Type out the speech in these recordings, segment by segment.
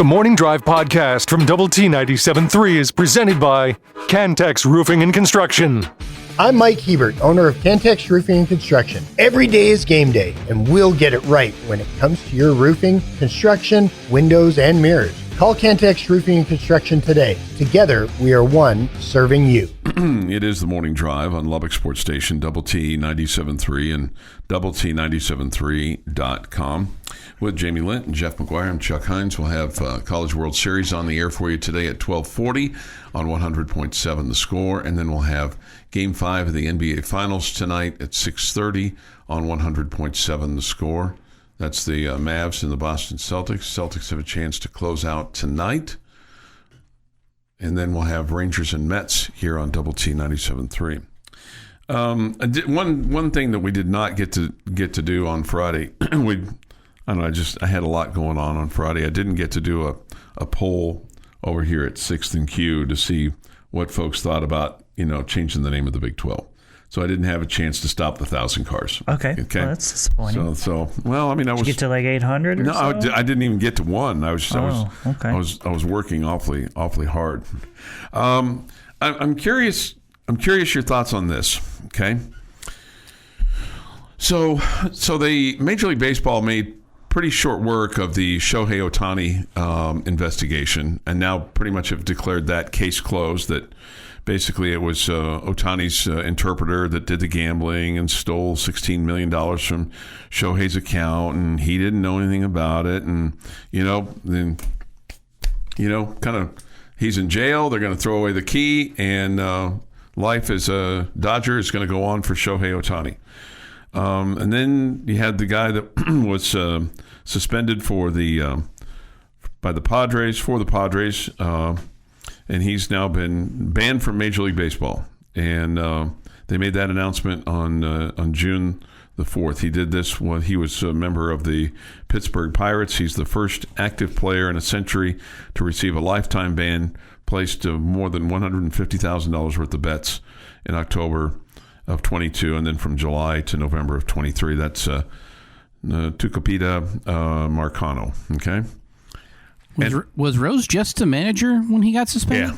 The Morning Drive podcast from Double T 97.3 is presented by Cantex Roofing and Construction. I'm Mike Hebert, owner of Cantex Roofing and Construction. Every day is game day, and we'll get it right when it comes to your roofing, construction, windows, and mirrors. Call Cantex Roofing and Construction today. Together, we are one serving you. It is the Morning Drive on Lubbock Sports Station, Double T 97.3 and Double T 97.3.com. With Jamie Lent and Jeff McGuire, I'm Chuck Hines. We'll have College World Series on the air for you today at 12:40 on 100.7 The Score. And then we'll have Game 5 of the NBA Finals tonight at 6:30 on 100.7 The Score. That's the Mavs and the Boston Celtics. Celtics have a chance to close out tonight. And then we'll have Rangers and Mets here on Double T 97.3. One thing that we did not get to do on Friday, I had a lot going on Friday. I didn't get to do a poll over here at 6th and Q to see what folks thought about, changing the name of the Big 12. So I didn't have a chance to stop the 1,000 cars. Okay. Well, that's disappointing. I was. Did you get to like 800 or no, so? I didn't even get to one. I was working awfully hard. I'm curious your thoughts on this. Okay. So the Major League Baseball made pretty short work of the Shohei Ohtani investigation, and now pretty much have declared that case closed. That basically it was Ohtani's interpreter that did the gambling and stole $16 million from Shohei's account, and he didn't know anything about it. And he's in jail. They're going to throw away the key, and life as a Dodger is going to go on for Shohei Ohtani. And then you had the guy that was suspended by the Padres, and he's now been banned from Major League Baseball. And they made that announcement on June the 4th. He did this when he was a member of the Pittsburgh Pirates. He's the first active player in a century to receive a lifetime ban, placed more than $150,000 worth of bets in October of 22, and then from July to November of 23. That's Tucupita Marcano. Okay. Was Rose just a manager when he got suspended?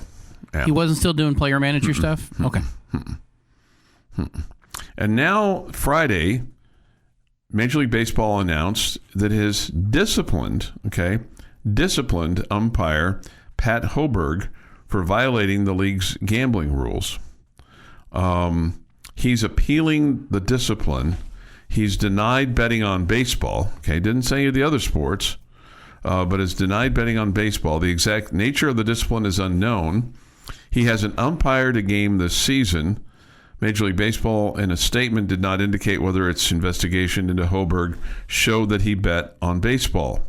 Yeah. He wasn't still doing player manager stuff? Okay. And now, Friday, Major League Baseball announced that his disciplined umpire, Pat Hoberg, for violating the league's gambling rules. He's appealing the discipline. He's denied betting on baseball. Okay, didn't say any of the other sports, but is denied betting on baseball. The exact nature of the discipline is unknown. He hasn't umpired a game this season. Major League Baseball, in a statement, did not indicate whether its investigation into Hoberg showed that he bet on baseball.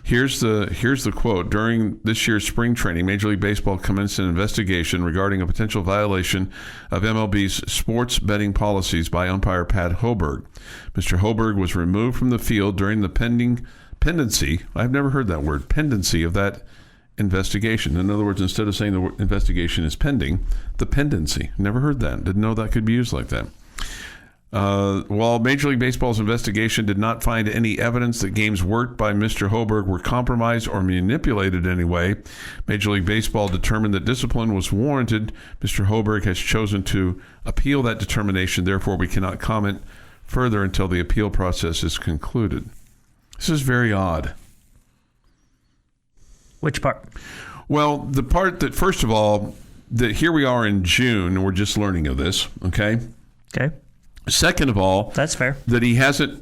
Here's the quote. During this year's spring training, Major League Baseball commenced an investigation regarding a potential violation of MLB's sports betting policies by umpire Pat Hoberg. Mr. Hoberg was removed from the field during the pendency. I've never heard that word, pendency of that investigation. In other words, instead of saying the investigation is pending, the pendency. Never heard that. Didn't know that could be used like that. While Major League Baseball's investigation did not find any evidence that games worked by Mr. Hoberg were compromised or manipulated in any way, Major League Baseball determined that discipline was warranted. Mr. Hoberg has chosen to appeal that determination. Therefore, we cannot comment further until the appeal process is concluded. This is very odd. Which part? Well, the part that, first of all, that here we are in June, and we're just learning of this, okay? Okay. Second of all, that's fair. That he hasn't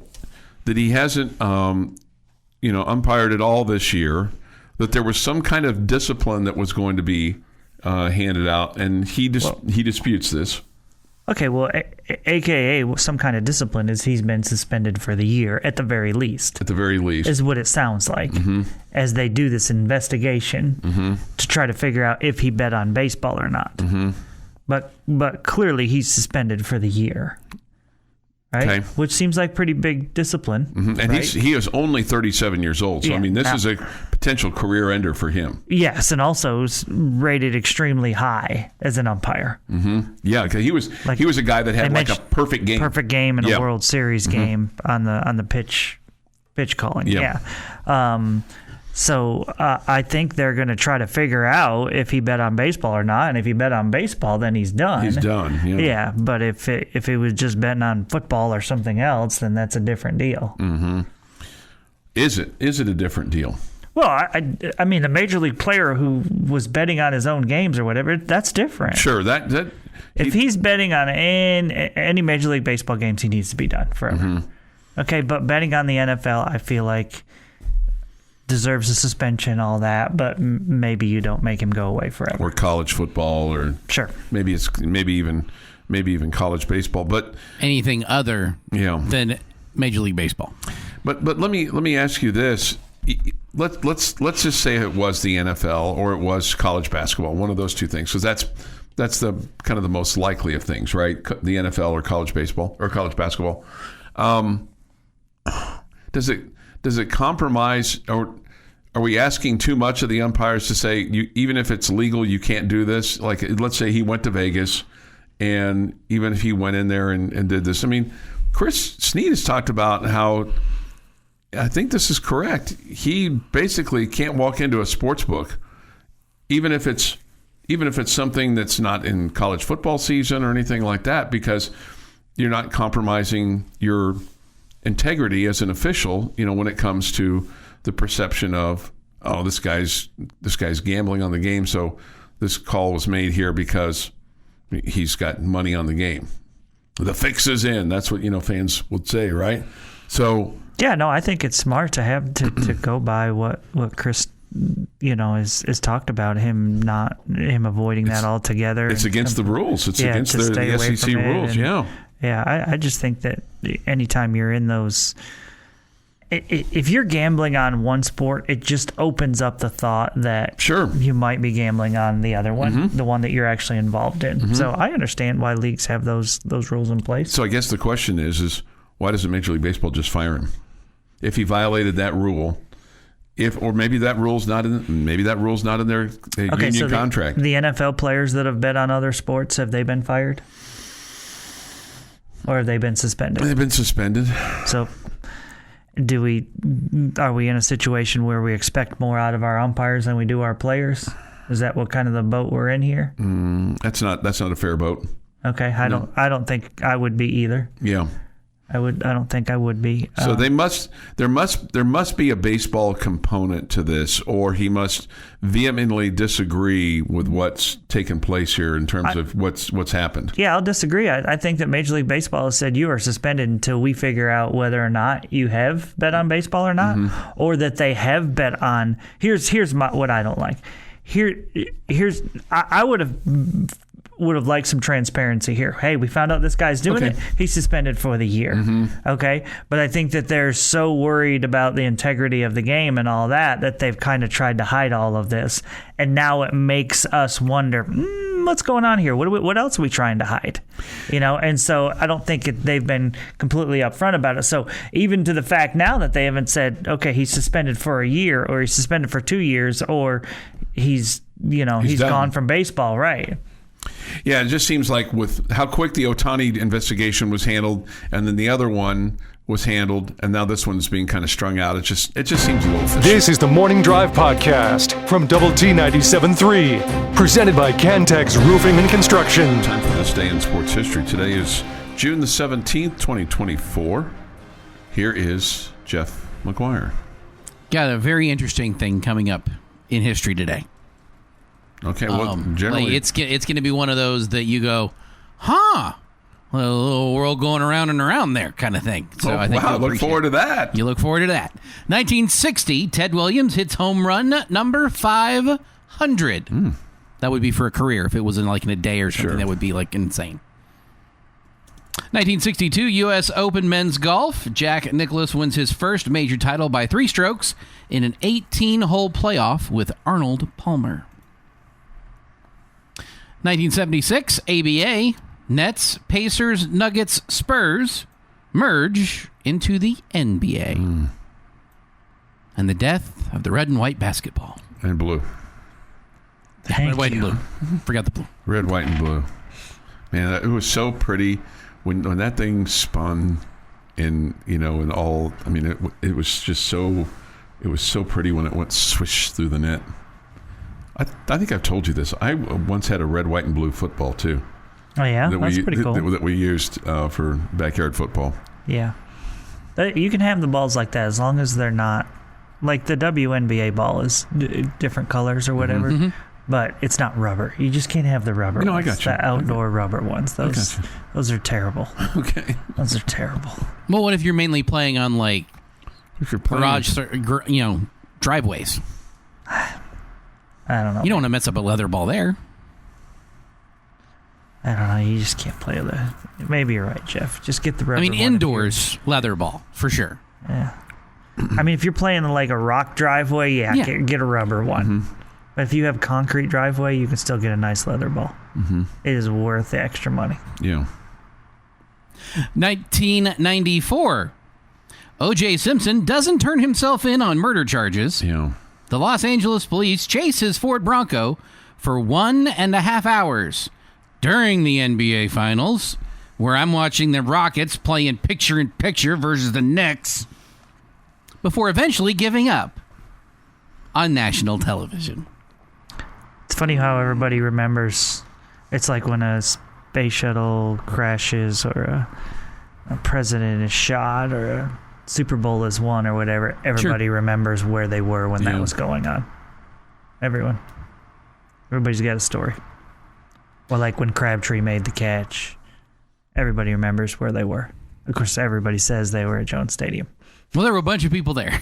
umpired at all this year. That there was some kind of discipline that was going to be handed out, and he disputes this. Okay, well, AKA some kind of discipline is he's been suspended for the year at the very least. At the very least, is what it sounds like, as they do this investigation to try to figure out if he bet on baseball or not. But clearly he's suspended for the year. Right? Okay. Which seems like pretty big discipline. And right? he is only 37 years old. So, this is a potential career ender for him. Yes, and also is rated extremely high as an umpire. Yeah, because he was a guy that had a perfect game. Perfect game in a World Series game on the pitch calling. Yeah. So I think they're going to try to figure out if he bet on baseball or not. And if he bet on baseball, then he's done. He's done. Yeah. Yeah, but if it was just betting on football or something else, then that's a different deal. Mm-hmm. Is it a different deal? Well, I mean, the major league player who was betting on his own games or whatever, that's different. Sure. That if he's betting on any major league baseball games, he needs to be done forever. Mm-hmm. Okay, but betting on the NFL, I feel like deserves a suspension, all that, but maybe you don't make him go away forever. Or college football, or sure, maybe even college baseball, but anything other than Major League Baseball. But let me ask you this: let's just say it was the NFL or it was college basketball, one of those two things, because that's the kind of the most likely of things, right? The NFL or college baseball or college basketball. Does it compromise, or are we asking too much of the umpires to say, even if it's legal, you can't do this? Like, let's say he went to Vegas, and even if he went in there and did this, I mean, Chris Snead has talked about how, I think this is correct, he basically can't walk into a sports book, even if it's something that's not in college football season or anything like that, because you're not compromising your integrity as an official, when it comes to the perception of, oh, this guy's gambling on the game, so this call was made here because he's got money on the game. The fix is in. That's what fans would say, right? So yeah, no, I think it's smart to have to go by what Chris is talked about, him avoiding that altogether. It's against the rules. It's against the SEC rules. Yeah, I just think that anytime you're in those, if you're gambling on one sport, it just opens up the thought that you might be gambling on the other one, the one that you're actually involved in. Mm-hmm. So I understand why leagues have those rules in place. So I guess the question is why doesn't Major League Baseball just fire him if he violated that rule? Or maybe that rule's not in their union contract. The NFL players that have bet on other sports, have they been fired? Or have they been suspended? They've been suspended. So are we in a situation where we expect more out of our umpires than we do our players? Is that what kind of the boat we're in here? That's not a fair boat. Okay, I don't think I would be either. Yeah. I don't think I would be. So there must be a baseball component to this, or he must vehemently disagree with what's taken place here in terms of what's happened. Yeah, I'll disagree. I think that Major League Baseball has said you are suspended until we figure out whether or not you have bet on baseball or not, or that they have bet on. Here's what I don't like. I would have liked some transparency here. Hey, we found out this guy's doing it. He's suspended for the year. Okay? But I think that they're so worried about the integrity of the game and all that they've kind of tried to hide all of this. And now it makes us wonder, what's going on here? What else are we trying to hide? And so I don't think they've been completely upfront about it. So even to the fact now that they haven't said, okay, he's suspended for a year, or he's suspended for 2 years, or he's gone from baseball, right? Yeah, it just seems like with how quick the Ohtani investigation was handled, and then the other one was handled, and now this one's being kind of strung out. It just seems a little fishy. This is the Morning Drive podcast from Double T 97.3, presented by Cantex Roofing and Construction. Time for this day in sports history. Today is June the 17th, 2024. Here is Jeff McGuire. Got a very interesting thing coming up in history today. Okay, well, generally... it's going to be one of those that you go, well, a little world going around and around there kind of thing. So I think look forward to that. You look forward to that. 1960, Ted Williams hits home run number 500. That would be for a career. If it was in a day or something, that would be insane. 1962, U.S. Open men's golf. Jack Nicklaus wins his first major title by 3 strokes in an 18-hole playoff with Arnold Palmer. 1976, ABA, Nets, Pacers, Nuggets, Spurs merge into the NBA. And the death of the red and white basketball. And blue. Red, white, and blue. Forgot the blue. Red, white, and blue. Man, it was so pretty when that thing spun in all, it was just so It was so pretty when it went swish through the net. I think I've told you this. I once had a red, white, and blue football too. Oh yeah, that's pretty cool. That we used for backyard football. Yeah, you can have the balls like that as long as they're not like the WNBA ball is different colors or whatever. But it's not rubber. You just can't have the rubber ones. I got you. The outdoor rubber ones. Those are terrible. Okay. Those are terrible. Well, what if you're mainly playing on like If you're playing, garage, driveways? I don't know. You don't want to mess up a leather ball there. I don't know. You just can't play with it. Maybe you're right, Jeff. Just get the rubber. I mean, one indoors leather ball for sure. Yeah. I mean, if you're playing like a rock driveway, get a rubber one. But if you have concrete driveway, you can still get a nice leather ball. It is worth the extra money. Yeah. 1994. O.J. Simpson doesn't turn himself in on murder charges. Yeah. The Los Angeles police chase his Ford Bronco for 1.5 hours during the NBA Finals, where I'm watching the Rockets playing picture-in-picture versus the Knicks, before eventually giving up on national television. It's funny how everybody remembers. It's like when a space shuttle crashes or a president is shot or a Super Bowl is won or whatever. Everybody remembers where they were when that was going on. Everybody's got a story. Or like when Crabtree made the catch. Everybody remembers where they were. Of course, everybody says they were at Jones Stadium. Well, there were a bunch of people there.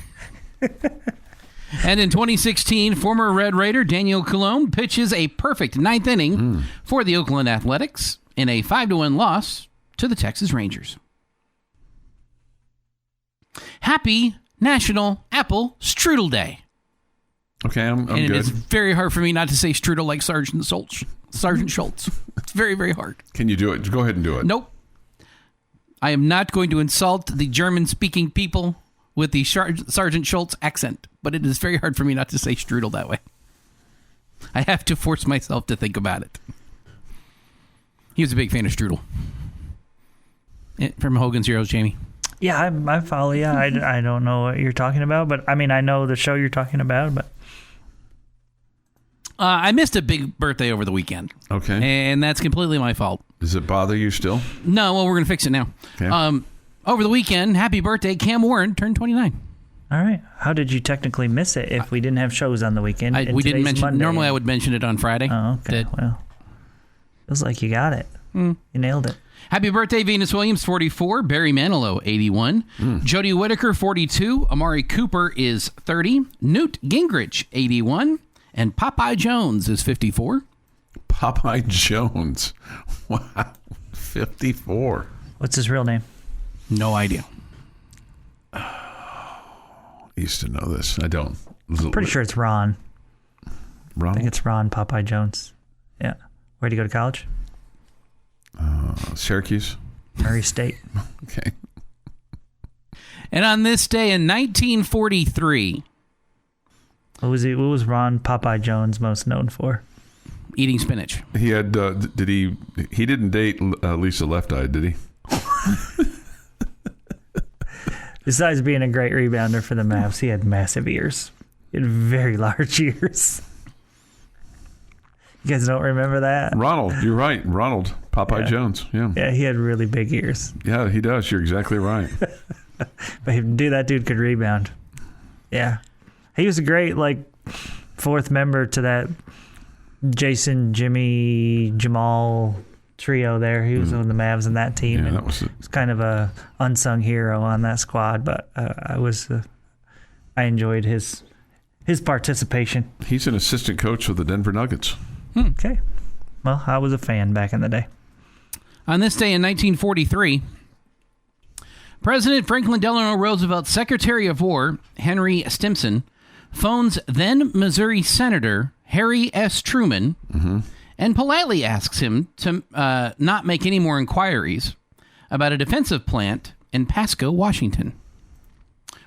And in 2016, former Red Raider Daniel Colomb pitches a perfect ninth inning for the Oakland Athletics in a 5-1 loss to the Texas Rangers. Happy National Apple Strudel Day. Okay, I'm and good. it's very hard for me not to say strudel like Sergeant Schultz. It's very, very hard. Can you do it? Go ahead and do it. Nope. I am not going to insult the German-speaking people with the Sergeant Schultz accent, but it is very hard for me not to say strudel that way. I have to force myself to think about it. He was a big fan of strudel. From Hogan's Heroes, Jamie. Yeah, I follow you. I don't know what you're talking about, but I mean, I know the show you're talking about, but... I missed a big birthday over the weekend. Okay. And that's completely my fault. Does it bother you still? No, well, we're going to fix it now. Okay. Over the weekend, happy birthday, Cam Warren turned 29. All right. How did you technically miss it if we didn't have shows on the weekend? We didn't mention Monday. Normally, I would mention it on Friday. Oh, okay. Well, feels like you got it. You nailed it. Happy birthday, Venus Williams, 44. Barry Manilow, 81. Jodie Whittaker, 42. Amari Cooper is 30. Newt Gingrich, 81. And Popeye Jones is 54. Popeye Jones. Wow. 54. What's his real name? No idea. I used to know this. I don't. Pretty sure it's Ron. Ron? I think it's Ron Popeye Jones. Yeah. Where'd he go to college? Syracuse. Murray State. Okay. And on this day in 1943... What was Ron Popeye Jones most known for? Eating spinach. He had, he didn't date Lisa Left Eye, did he? Besides being a great rebounder for the Mavs, he had massive ears. He had very large ears. You guys don't remember that? Ronald, you're right. Ronald Popeye Jones. Yeah. Yeah, he had really big ears. Yeah, he does. You're exactly right. But that dude could rebound. Yeah. He was a great, fourth member to that Jason, Jimmy, Jamal trio there. He was on the Mavs in that team. Yeah, and that was it. was kind of a unsung hero on that squad, but I enjoyed his participation. He's an assistant coach with the Denver Nuggets. Okay. Well, I was a fan back in the day. On this day in 1943, President Franklin Delano Roosevelt's Secretary of War, Henry Stimson, phones then Missouri Senator Harry S. Truman and politely asks him to not make any more inquiries about a defensive plant in Pasco, Washington.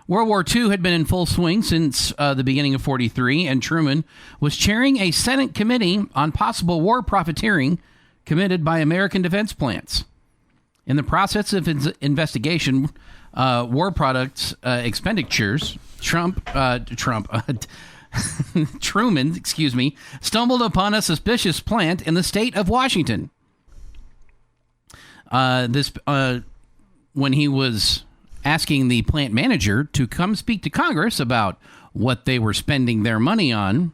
World War II had been in full swing since the beginning of 43, and Truman was chairing a Senate committee on possible war profiteering committed by American defense plants. In the process of his investigation, war products expenditures Truman, stumbled upon a suspicious plant in the state of Washington. When he was asking the plant manager to come speak to Congress about what they were spending their money on,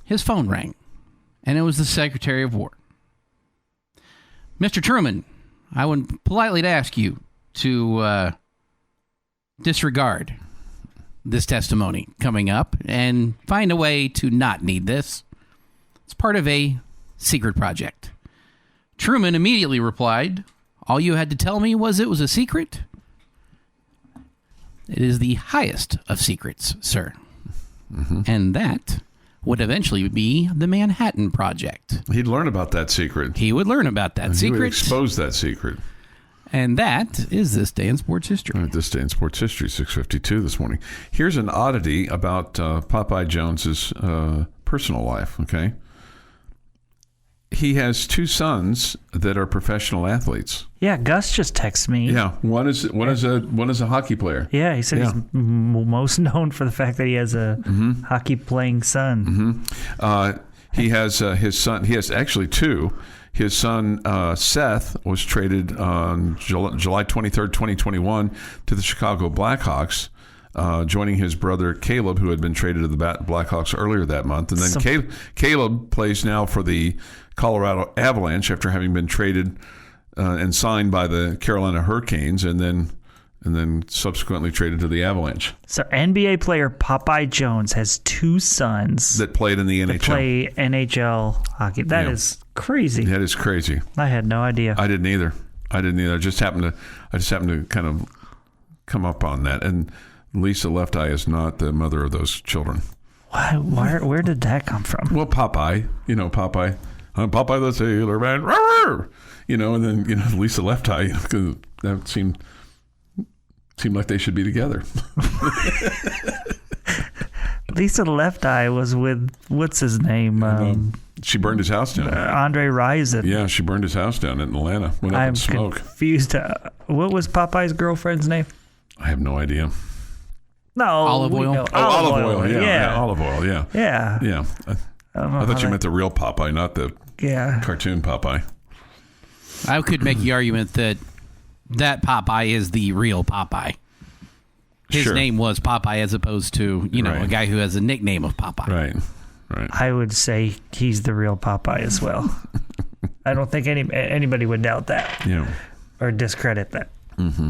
his phone rang, and it was the Secretary of War. Mr. Truman, I would politely ask you to disregard this testimony coming up and find a way to not need this. It's part of a secret project. Truman immediately replied, all you had to tell me was it was a secret. It is the highest of secrets, sir. Mm-hmm. And that would eventually be the Manhattan Project. He'd learn about that secret. He would learn about that secret. He would expose that secret. And that is This Day in Sports History. This Day in Sports History, 6:52 this morning. Here's an oddity about Popeye Jones's personal life, okay? He has two sons that are professional athletes. Yeah, Gus just texted me. Yeah, one is a hockey player. Yeah, he said he's most known for the fact that he has a hockey playing son. Mm-hmm. He has his son. He has actually two. His son Seth was traded on July 23rd, 2021, to the Chicago Blackhawks, joining his brother Caleb, who had been traded to the Blackhawks earlier that month. And then Caleb plays now for the Colorado Avalanche after having been traded and signed by the Carolina Hurricanes, and then subsequently traded to the Avalanche. So NBA player Popeye Jones has two sons that played in the NHL. That play NHL hockey. That is crazy. That is crazy. I had no idea. I didn't either. I just happened to kind of come up on that. And Lisa Left Eye is not the mother of those children. Where did that come from? Well, Popeye. Popeye. I'm Popeye the Sailor Man. Rawr! And then Lisa Left Eye. Because that seemed like they should be together. Lisa Left Eye was with, what's his name? She burned his house down. Andre Rison. Yeah, she burned his house down in Atlanta. Went up in smoke. I'm confused. What was Popeye's girlfriend's name? I have no idea. No. Olive oil. Olive oil. Yeah. Olive oil. Yeah. Yeah. Yeah. I thought you meant the real Popeye, not the cartoon Popeye. I could make the argument that Popeye is the real Popeye. His name was Popeye as opposed to, a guy who has a nickname of Popeye. Right. I would say he's the real Popeye as well. I don't think anybody would doubt that or discredit that. Mm-hmm.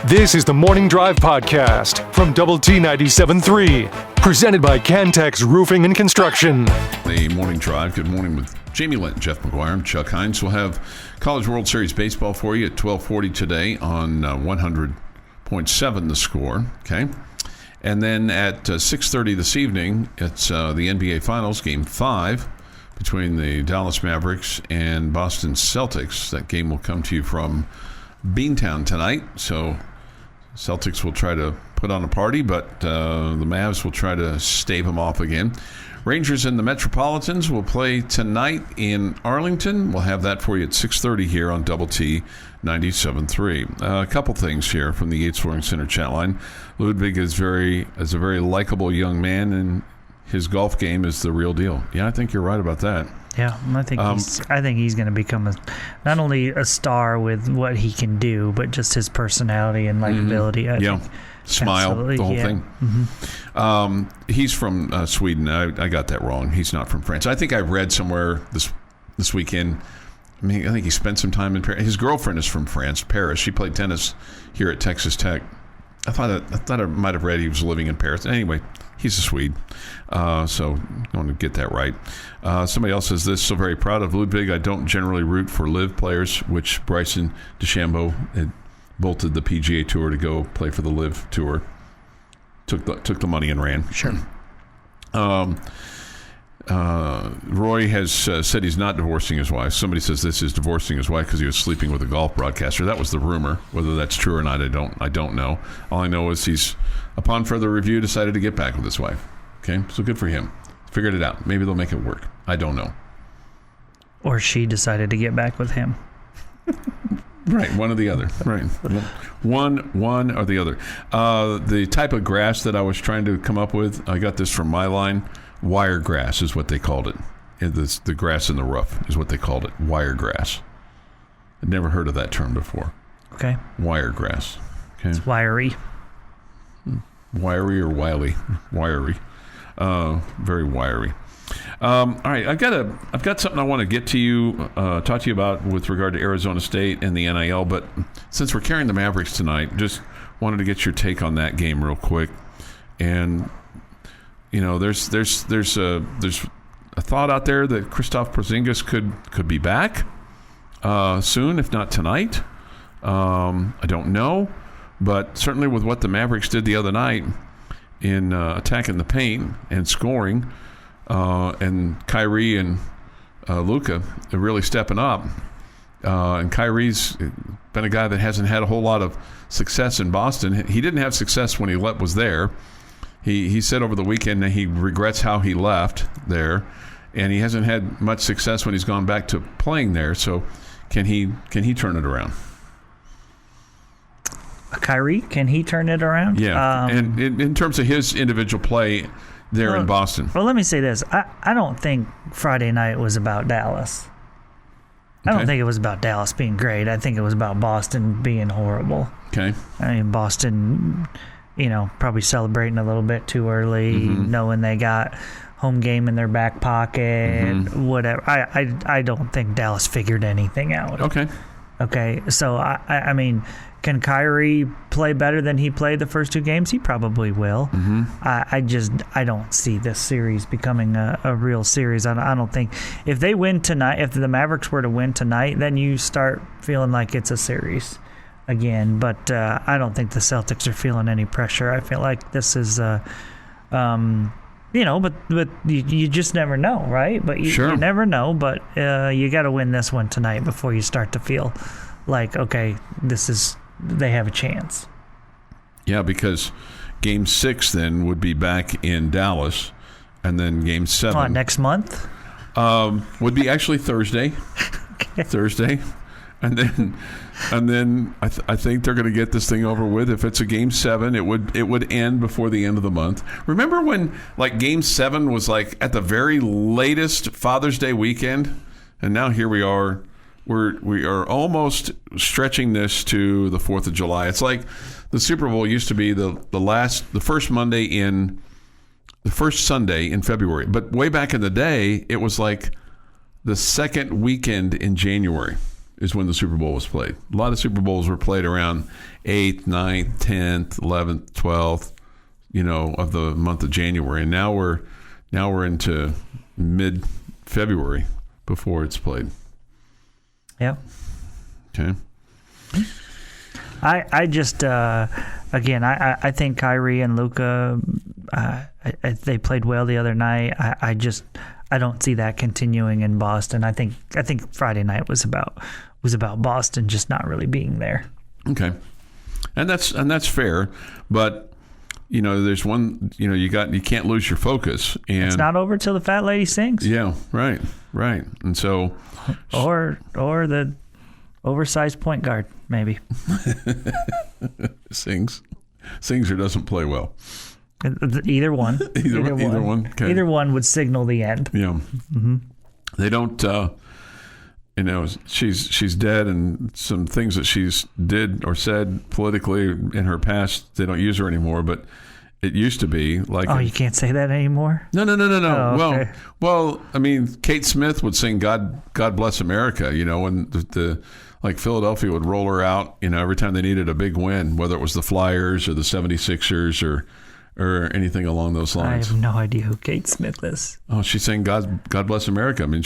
This is the Morning Drive Podcast from Double T 97.3, presented by Cantex Roofing and Construction. The Morning Drive. Good morning with Jamie Lent, Jeff McGuire, and Chuck Hines. We'll have College World Series baseball for you at 12:40 today on 100.7 The Score. Okay, and then at 6:30 this evening, it's the NBA Finals, Game 5 between the Dallas Mavericks and Boston Celtics. That game will come to you from Beantown tonight. So Celtics will try to put on a party, but the Mavs will try to stave them off again. Rangers and the Metropolitans will play tonight in Arlington. We'll have that for you at 6:30 here on Double T 97.3. A couple things here from the Yates Flooring Center chat line. Ludwig is a very likable young man, and his golf game is the real deal. Yeah, I think you're right about that. Yeah, I think he's going to become not only a star with what he can do, but just his personality and likability. I think. Smile, absolutely, the whole thing. Mm-hmm. He's from Sweden. I got that wrong. He's not from France. I think I read somewhere this weekend. I think he spent some time in Paris. His girlfriend is from France, Paris. She played tennis here at Texas Tech. I thought I might have read he was living in Paris. Anyway, he's a Swede, so I want to get that right. Somebody else says this: so very proud of Ludwig. I don't generally root for live players, which Bryson DeChambeau had bolted the PGA Tour to go play for the Live Tour. Took the money and ran. Sure. Roy has said he's not divorcing his wife. Somebody says this is divorcing his wife because he was sleeping with a golf broadcaster. That was the rumor. Whether that's true or not, I don't know. All I know is he's, upon further review, decided to get back with his wife. Okay, so good for him. Figured it out. Maybe they'll make it work. I don't know. Or she decided to get back with him. Right, one or the other. Right, one or the other. The type of grass that I was trying to come up with, I got this from MyLine. Wire grass is what they called it. The grass in the roof is what they called it. Wire grass. I'd never heard of that term before. Okay. Wire grass. Okay. It's wiry. Wiry or wily? Wiry. Very wiry. All right, I've got something I want to get to you, talk to you about with regard to Arizona State and the NIL. But since we're carrying the Mavericks tonight, just wanted to get your take on that game real quick. And you know, there's a thought out there that Kristaps Porzingis could be back soon, if not tonight. I don't know, but certainly with what the Mavericks did the other night in attacking the paint and scoring. And Kyrie and Luka are really stepping up. And Kyrie's been a guy that hasn't had a whole lot of success in Boston. He didn't have success when he was there. He said over the weekend that he regrets how he left there, and he hasn't had much success when he's gone back to playing there. So can he turn it around? Kyrie, can he turn it around? Yeah, and in terms of his individual play there in Boston. Well, let me say this. I don't think Friday night was about Dallas. I don't think it was about Dallas being great. I think it was about Boston being horrible. Okay. I mean, Boston, probably celebrating a little bit too early, knowing they got home game in their back pocket, whatever. I don't think Dallas figured anything out. Okay, so I mean, can Kyrie play better than he played the first two games? He probably will. I don't see this series becoming a real series. I don't think if they win tonight, if the Mavericks were to win tonight, then you start feeling like it's a series again. But I don't think the Celtics are feeling any pressure. I feel like this is but you just never know, right? But you never know. But you got to win this one tonight before you start to feel like, okay, they have a chance. Yeah, because Game 6 then would be back in Dallas, and then Game 7 next month would be actually Thursday. Okay. Thursday, and then I think they're going to get this thing over with. If it's a Game 7, it would end before the end of the month. Remember when Game 7 was at the very latest Father's Day weekend, and now here we are. We are almost stretching this to the 4th of July. It's like the Super Bowl used to be the first Sunday in February. But way back in the day, it was like the second weekend in January is when the Super Bowl was played. A lot of Super Bowls were played around 8th, 9th, 10th, 11th, 12th, of the month of January. And now we're into mid-February before it's played. Yeah. Okay. I just again I think Kyrie and Luka they played well the other night. I don't see that continuing in Boston. I think Friday night was about Boston just not really being there. Okay. And that's fair, but there's one, you can't lose your focus, and it's not over till the fat lady sings. Yeah, right. And so or the oversized point guard, maybe. Sings or doesn't play well. Either one. Either one. Okay. Either one would signal the end. Yeah. They don't. She's dead, and some things that she's did or said politically in her past, they don't use her anymore. But it used to be like. Oh, you can't say that anymore? No. Oh, okay. Well, I mean, Kate Smith would sing "God Bless America," when the Philadelphia would roll her out, every time they needed a big win, whether it was the Flyers or the 76ers or anything along those lines. I have no idea who Kate Smith is. Oh, she sang God Bless America. I mean,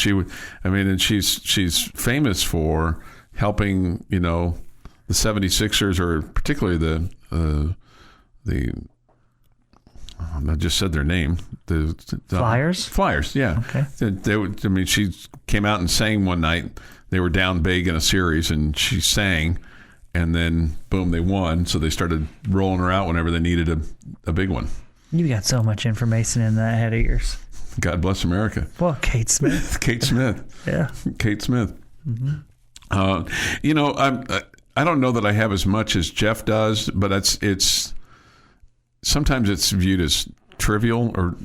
and she's famous for helping, the 76ers, or particularly the I just said their name. The Flyers? Flyers, yeah. Okay. She came out and sang one night. They were down big in a series, and she sang, and then, boom, they won. So they started rolling her out whenever they needed a big one. You got so much information in that head of yours. God Bless America. Well, Kate Smith. Kate Smith. Yeah. Kate Smith. I don't know that I have as much as Jeff does, but it's sometimes it's viewed as trivial or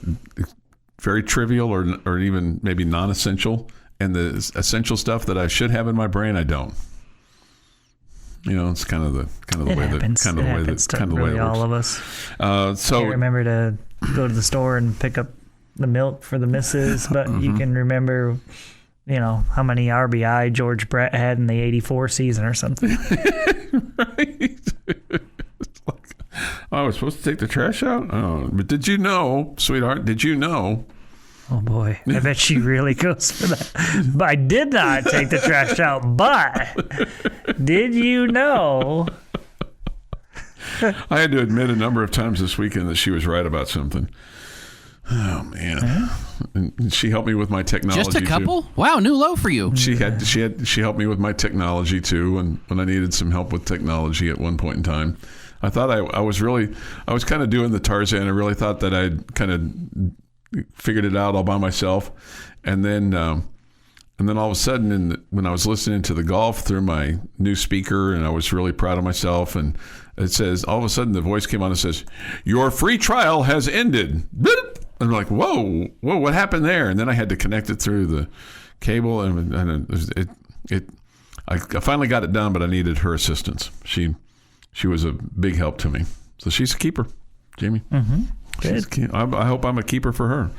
very trivial or even maybe non-essential. And the essential stuff that I should have in my brain, I don't. It's kind of the way that all of us. So you remember to go to the store and pick up the milk for the missus, but you can remember, how many RBI George Brett had in the '84 season or something. Right. I was supposed to take the trash out. Oh, but did you know, sweetheart? Did you know? Oh boy, I bet she really goes for that. But I did not take the trash out, but did you know? I had to admit a number of times this weekend that she was right about something. Oh man. And she helped me with my technology. Just a couple? Too. Wow, new low for you. She helped me with my technology too, and when I needed some help with technology at one point in time. I thought I was kind of doing the Tarzan. I really thought that I'd kind of figured it out all by myself, and then all of a sudden, when I was listening to the golf through my new speaker, and I was really proud of myself, and it says, all of a sudden the voice came on and says, "Your free trial has ended." And I'm like, whoa, what happened there? And then I had to connect it through the cable, and I finally got it done, but I needed her assistance. She was a big help to me, so she's a keeper, Jamie. Mm-hmm. I hope I'm a keeper for her.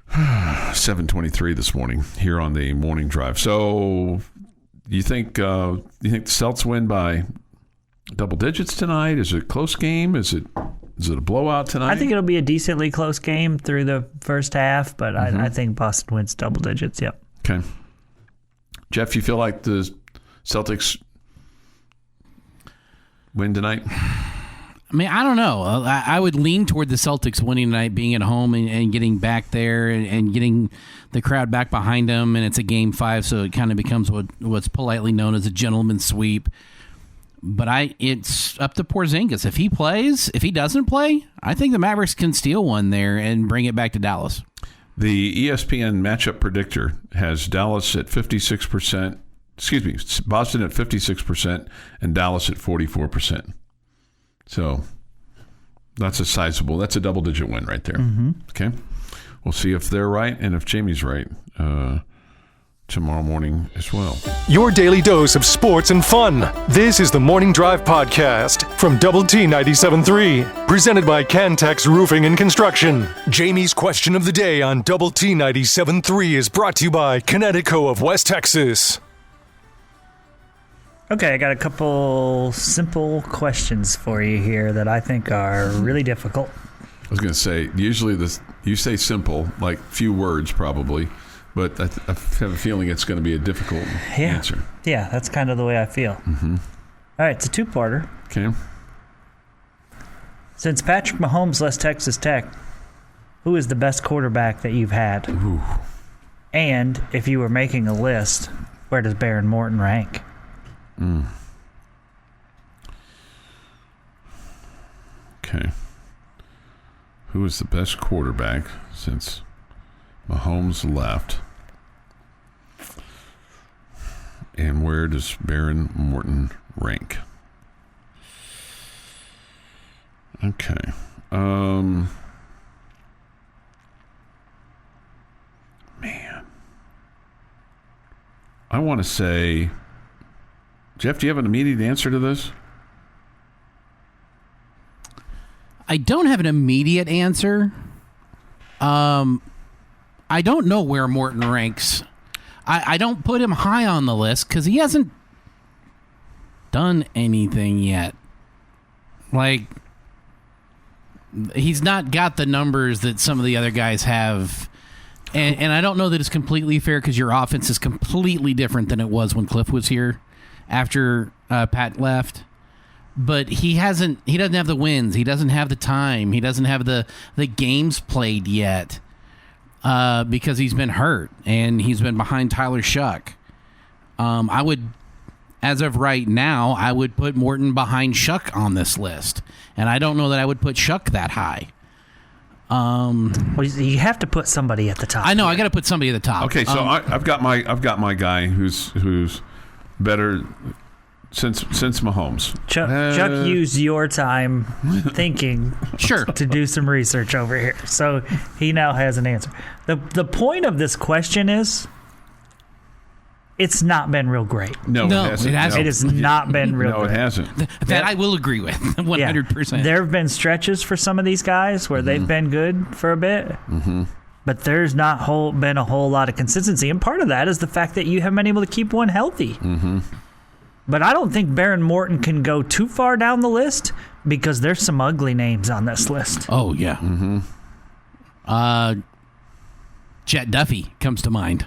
7:23 this morning here on the morning drive. So, you think the Celts win by double digits tonight? Is it a close game? Is it a blowout tonight? I think it'll be a decently close game through the first half, but I think Boston wins double digits. Yep. Okay. Jeff, you feel like the Celtics win tonight? I mean, I don't know. I would lean toward the Celtics winning tonight, being at home and getting back there and getting the crowd back behind them. And it's a Game 5, so it kind of becomes what's politely known as a gentleman's sweep. But it's up to Porzingis. If he plays, if he doesn't play, I think the Mavericks can steal one there and bring it back to Dallas. The ESPN matchup predictor has Dallas at 56%. Excuse me, Boston at 56% and Dallas at 44%. So that's a double-digit win right there. Mm-hmm. Okay. We'll see if they're right and if Jamie's right tomorrow morning as well. Your daily dose of sports and fun. This is the Morning Drive Podcast from Double T 97.3, presented by Cantex Roofing and Construction. Jamie's question of the day on Double T 97.3 is brought to you by Connecticut of West Texas. Okay, I got a couple simple questions for you here that I think are really difficult. I was going to say, usually you say simple, like few words probably, but I have a feeling it's going to be a difficult answer. Yeah, that's kind of the way I feel. Mm-hmm. All right, it's a two-parter. Okay. Since Patrick Mahomes left Texas Tech, who is the best quarterback that you've had? Ooh. And if you were making a list, where does Baron Morton rank? Okay. Who is the best quarterback since Mahomes left? And where does Baron Morton rank? Okay. Man. I want to say... Jeff, do you have an immediate answer to this? I don't have an immediate answer. I don't know where Morton ranks. I don't put him high on the list because he hasn't done anything yet. Like, he's not got the numbers that some of the other guys have. And I don't know that it's completely fair because your offense is completely different than it was when Cliff was here after Pat left. But he doesn't have the wins. He doesn't have the time. He doesn't have the games played yet because he's been hurt and he's been behind Tyler Shuck. I would, as of right now, I would put Morton behind Shuck on this list. And I don't know that I would put Shuck that high. Well, you have to put somebody at the top. I know. I got to put somebody at the top. Okay, so I've got my guy who's better since Mahomes. Chuck used your time thinking Sure. to do some research over here, so he now has an answer. The point of this question is, it's not been real great. No, No, it hasn't. it hasn't. It has not been real No, great. it hasn't. That I will agree with 100%. There have been stretches for some of these guys where they've been good for a bit, but there's not been a whole lot of consistency. And part of that is the fact that you haven't been able to keep one healthy. But I don't think Baron Morton can go too far down the list because there's some ugly names on this list. Oh, yeah. Jet Duffy comes to mind.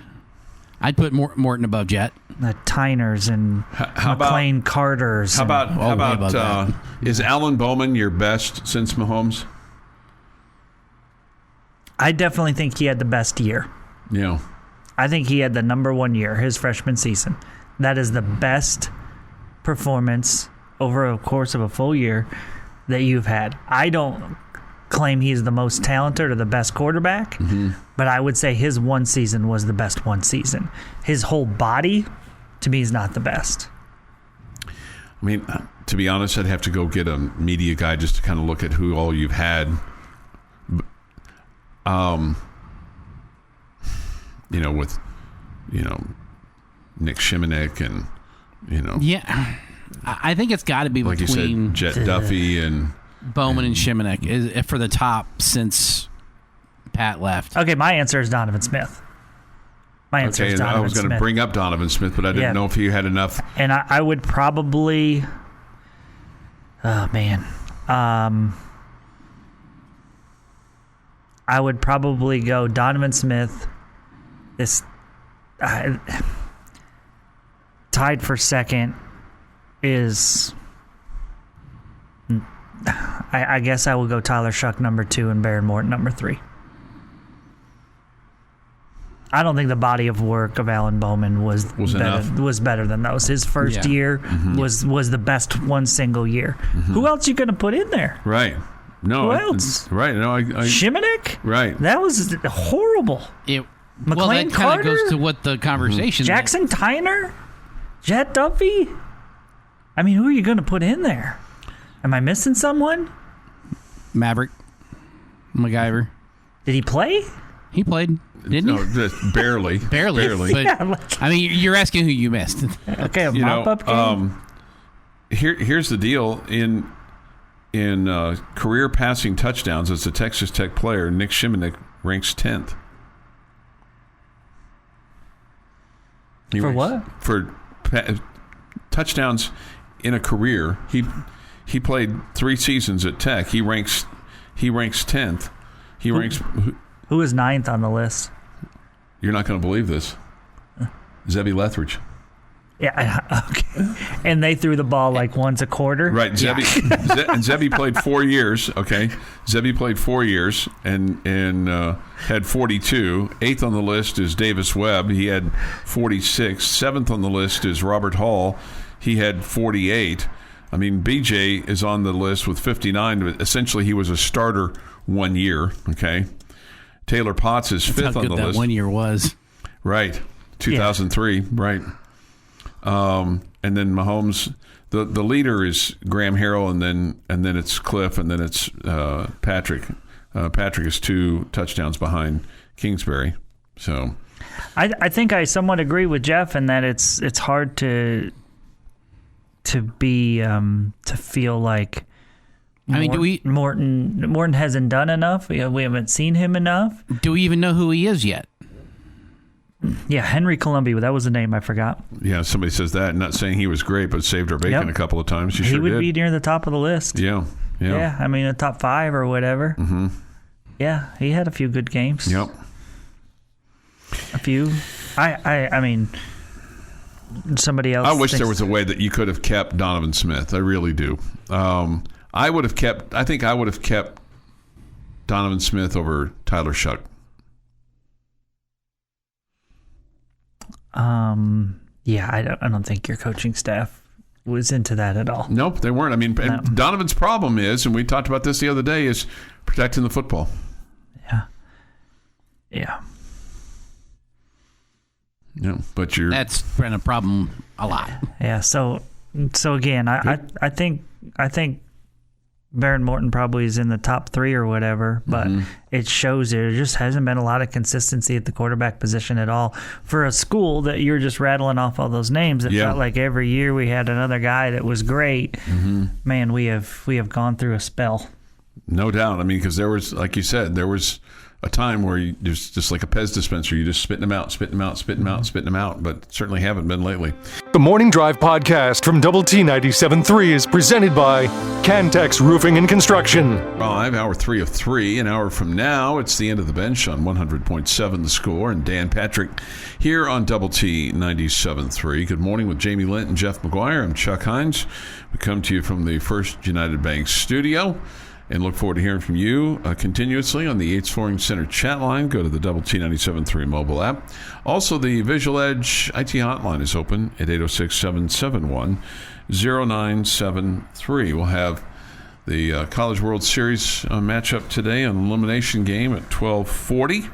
I'd put Morton above Jet. The Tyners and How about- McLean Carters. How about way above that. is Alan Bowman your best since Mahomes? I definitely think he had the best year. Yeah. I think he had the number one year, his freshman season. That is the best performance over a course of a full year that you've had. I don't claim he's the most talented or the best quarterback, but I would say his one season was the best one season. His whole body, to me, is not the best. I mean, to be honest, I'd have to go get a media guy just to kind of look at who all you've had. With Nick Shimonek and, Yeah. I think it's got to be like between you said, Jet Duffy and Bowman and Shimonek is for the top since Pat left. Okay, my answer is Donovan Smith. My answer okay. is And Donovan I was going to Smith. bring up Donovan Smith, but I didn't Yeah. know if he had enough. And I would probably... Oh, man. I would probably go Donovan Smith. Tied for second is... I guess I will go Tyler Shuck number 2 and Baron Morton number 3. I don't think the body of work of Alan Bowman was better than those. His first year was the best one single year. Who else you going to put in there? Right. No. Who else? Right. No. Shimonek? Right. That was horrible. Well, McLean that kind of Carter? goes to what the conversation Jackson Tyner? Jet Duffy? I mean, who are you going to put in there? Am I missing someone? Maverick MacGyver. Did he play? He played, didn't No, he? just barely. Barely. But, Yeah, like- I mean, you're asking who you missed. Okay, a mop-up game? Here's the deal. In career passing touchdowns as a Texas Tech player, Nick Shimonek ranks 10th. For what? For touchdowns in a career. He played 3 seasons at Tech. He ranks 10th. He ranks. Who is 9th on the list? You're not going to believe this. Zebby Lethbridge. Yeah, okay. And they threw the ball like once a quarter? Right, Zebby. And Zebby played 4 years. Okay, Zebby played 4 years and had 42. 8th on the list is Davis Webb. He had 46. 7th on the list is Robert Hall. He had 48. I mean, BJ is on the list with 59. But essentially, he was a starter 1 year. Okay, Taylor Potts is 5th on the that list. 1 year was. Right, 2003. Right. And then Mahomes, the leader is Graham Harrell, and then it's Cliff, and then it's Patrick. Patrick is 2 touchdowns behind Kingsbury. So, I think I somewhat agree with Jeff in that it's hard to be to feel like. I mean, Morton hasn't done enough. We haven't seen him enough. Do we even know who he is yet? Yeah, Henry Columbia. That was the name I forgot. yeah, somebody says that. Not saying he was great, but saved our bacon Yep. a couple of times. He He sure would did. be near the top of the list. Yeah. Yeah, I mean, a top 5 or whatever. Mm-hmm. Yeah, he had a few good games. Yep. A few. I mean, somebody else. I wish there thinks- was a way that you could have kept Donovan Smith. I really do. I think I would have kept Donovan Smith over Tyler Shuck. Yeah, I don't think your coaching staff was into that at all. Nope, they weren't. I mean, and Donovan's problem is, and we talked about this the other day, is protecting the football. Yeah. Yeah, but you're That's been a problem a lot. Yeah, so So again, I think Baron Morton probably is in the top 3 or whatever, but it shows there just hasn't been a lot of consistency at the quarterback position at all. For a school that you're just rattling off all those names, it felt like every year we had another guy that was great. Man, we have gone through a spell. No doubt. I mean, because there was, like you said, there was a time where there's just like a Pez dispenser. You just spitting them out, but certainly haven't been lately. The Morning Drive podcast from Double T 97.3 is presented by Cantex Roofing and Construction. 5, hour 3 of 3. An hour from now, it's the end of the bench on 100.7 The Score. And Dan Patrick here on Double T 97.3. Good morning with Jamie Lent and Jeff McGuire. I'm Chuck Hines. We come to you from the First United Bank studio. And look forward to hearing from you continuously on the Yates Flooring Center chat line. Go to the Double T 97.3 mobile app. Also, the Visual Edge IT hotline is open at 806-771-0973. We'll have the College World Series matchup today, an elimination game at 12:40.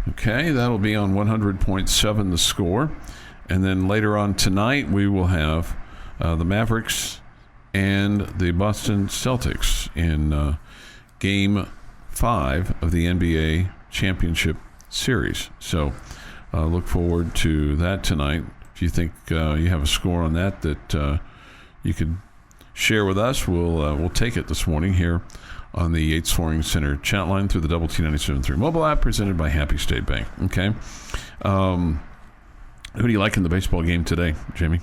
Okay, that'll be on 100.7 The Score. And then later on tonight, we will have the Mavericks and the Boston Celtics in Game 5 of the NBA Championship Series. So look forward to that tonight. If you think you have a score on that you could share with us, we'll take it this morning here on the Yates Flooring Center chat line through the Double T 97.3 mobile app presented by Happy State Bank. Okay. Who do you like in the baseball game today, Jamie?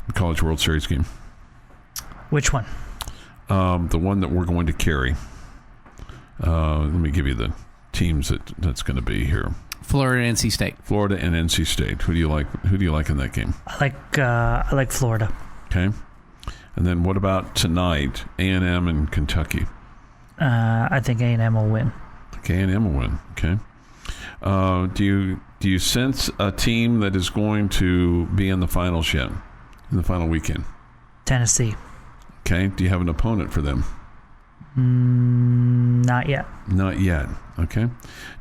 The College World Series game. Which one? The one that we're going to carry. Let me give you the teams that's going to be here. Florida and NC State. Florida and NC State. Who do you like? Who do you like in that game? I like Florida. Okay. And then what about tonight? A&M and Kentucky. I think A&M will win. Okay, A&M will win. Okay. Do you sense a team that is going to be in the finals yet? In the final weekend? Tennessee. Okay. Do you have an opponent for them? Not yet. Not yet. Okay.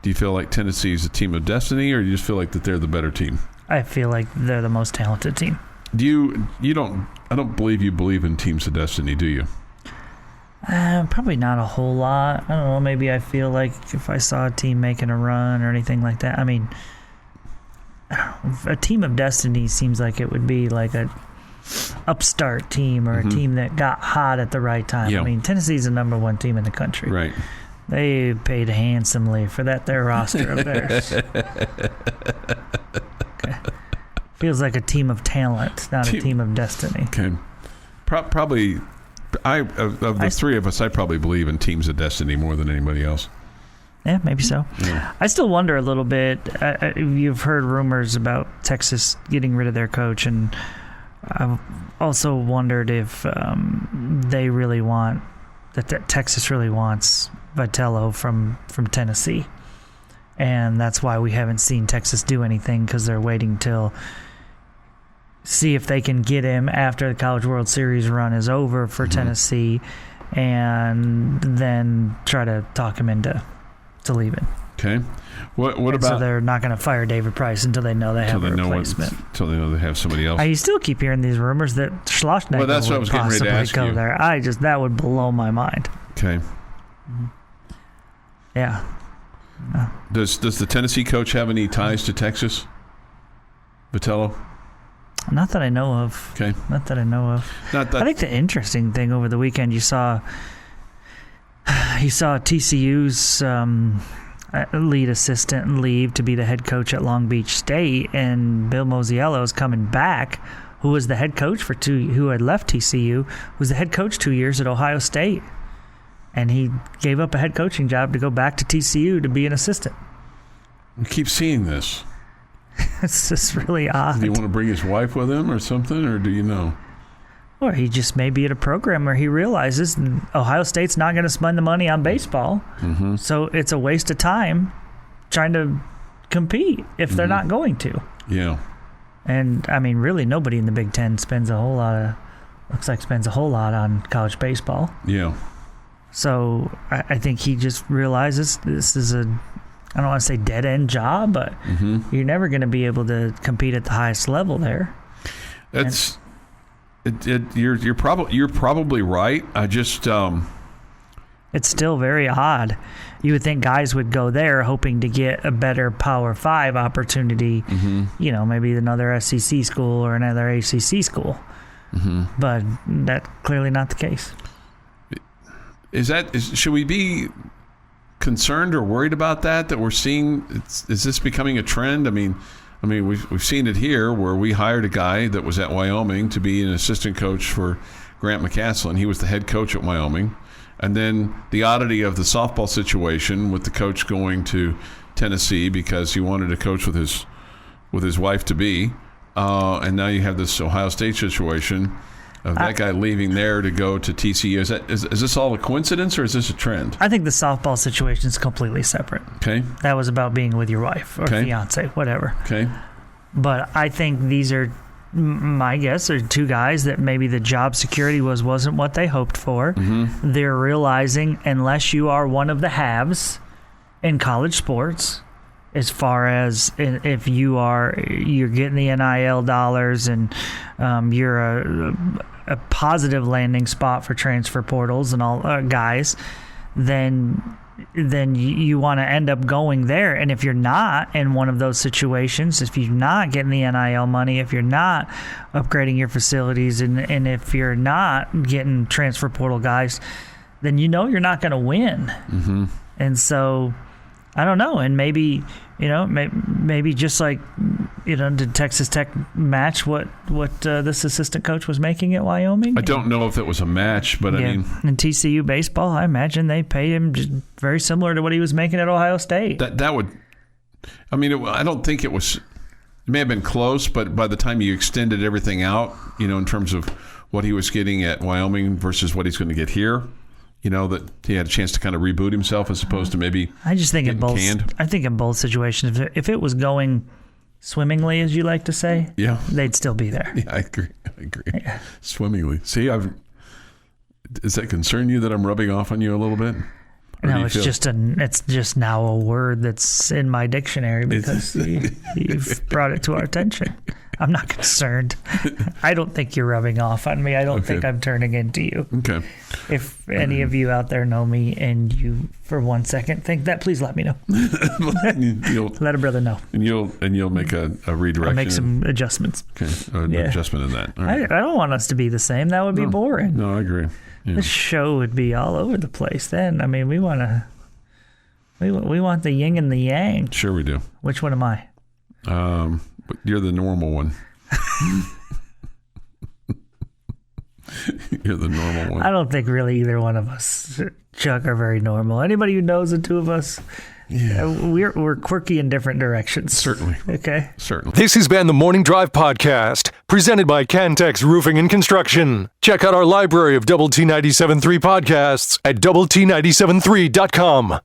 Do you feel like Tennessee is a team of destiny, or do you just feel like that they're the better team? I feel like they're the most talented team. I don't believe you believe in teams of destiny, do you? Probably not a whole lot. I don't know. Maybe I feel like if I saw a team making a run or anything like that. I mean, a team of destiny seems like it would be like a upstart team or a team that got hot at the right time. Yeah. I mean, Tennessee's the number 1 team in the country. Right. They paid handsomely for their roster of theirs. Okay. Feels like a team of talent, not a team of destiny. Okay. Probably, of the three of us, I probably believe in teams of destiny more than anybody else. Yeah, maybe so. Yeah. I still wonder a little bit. You've heard rumors about Texas getting rid of their coach, and I've also wondered if they really want that Texas really wants Vitello from Tennessee, and that's why we haven't seen Texas do anything, because they're waiting till see if they can get him after the College World Series run is over for Tennessee, and then try to talk him into leaving. Okay. What about? So they're not going to fire David Price until they know they have a replacement. Until they know they have somebody else. I still keep hearing these rumors that Schlossnagle that's what I would was getting ready to possibly ask go you. there. That would blow my mind. Okay. Yeah. Does the Tennessee coach have any ties to Texas? Vitello? Not that I know of. Okay. Not that I know of. Not that. I think the interesting thing over the weekend, you saw TCU's lead assistant leave to be the head coach at Long Beach State, and Bill Mosiello is coming back, who was the head coach who had left TCU, was the head coach 2 years at Ohio State, and he gave up a head coaching job to go back to TCU to be an assistant. We keep seeing this. It's just really odd. Do you want to bring his wife with him or something, or do you know? Or he just may be at a program where he realizes Ohio State's not going to spend the money on baseball, so it's a waste of time trying to compete if they're not going to. Yeah. And, I mean, really nobody in the Big Ten spends a whole lot on college baseball. Yeah. So I think he just realizes this is I don't want to say dead-end job, but you're never going to be able to compete at the highest level there. You're probably right. I just It's still very odd. You would think guys would go there hoping to get a better Power 5 opportunity, maybe another SEC school or another ACC school. But that's clearly not the case. Should we be concerned or worried about that we're seeing? Is this becoming a trend? I mean, we've seen it here where we hired a guy that was at Wyoming to be an assistant coach for Grant McCasland. He was the head coach at Wyoming. And then the oddity of the softball situation with the coach going to Tennessee because he wanted to coach with his wife-to-be. And now you have this Ohio State situation of that guy leaving there to go to TCU. Is this all a coincidence or is this a trend? I think the softball situation is completely separate. Okay. That was about being with your wife or fiance, whatever. Okay. But I think these are, my guess, are two guys that maybe the job security wasn't what they hoped for. They're realizing unless you are one of the haves in college sports, as far as if you're getting the NIL dollars and you're a positive landing spot for transfer portals and all guys, then you want to end up going there. And if you're not in one of those situations, if you're not getting the NIL money, if you're not upgrading your facilities, and if you're not getting transfer portal guys, then you're not going to win. And so I don't know. And maybe just like, did Texas Tech match what this assistant coach was making at Wyoming? I don't know if it was a match, but I mean. In TCU baseball, I imagine they paid him just very similar to what he was making at Ohio State. That would, I don't think it was, it may have been close, but by the time you extended everything out, in terms of what he was getting at Wyoming versus what he's going to get here, that he had a chance to kind of reboot himself as opposed to maybe I just think in both. canned. I think in both situations, if it was going swimmingly, as you like to say, they'd still be there. Yeah, I agree. Yeah. Swimmingly. See, does that concern you that I'm rubbing off on you a little bit? No, it's just now a word that's in my dictionary because you've brought it to our attention. I'm not concerned. I don't think you're rubbing off on me. I don't think I'm turning into you. Okay. If any of you out there know me and you, for 1 second, think that, please let me know. Let a brother know. And you'll make a redirection. I'll make some adjustments. Okay. Adjustment in that. All right. I don't want us to be the same. That would be boring. No, I agree. Yeah. This show would be all over the place then. We want the yin and the yang. Sure we do. Which one am I? But you're the normal one. You're the normal one. I don't think really either one of us, Chuck, are very normal. Anybody who knows the two of us, we're quirky in different directions. Certainly. Okay? Certainly. This has been the Morning Drive Podcast, presented by Cantex Roofing and Construction. Check out our library of Double T 97.3 podcasts at doublet973.com.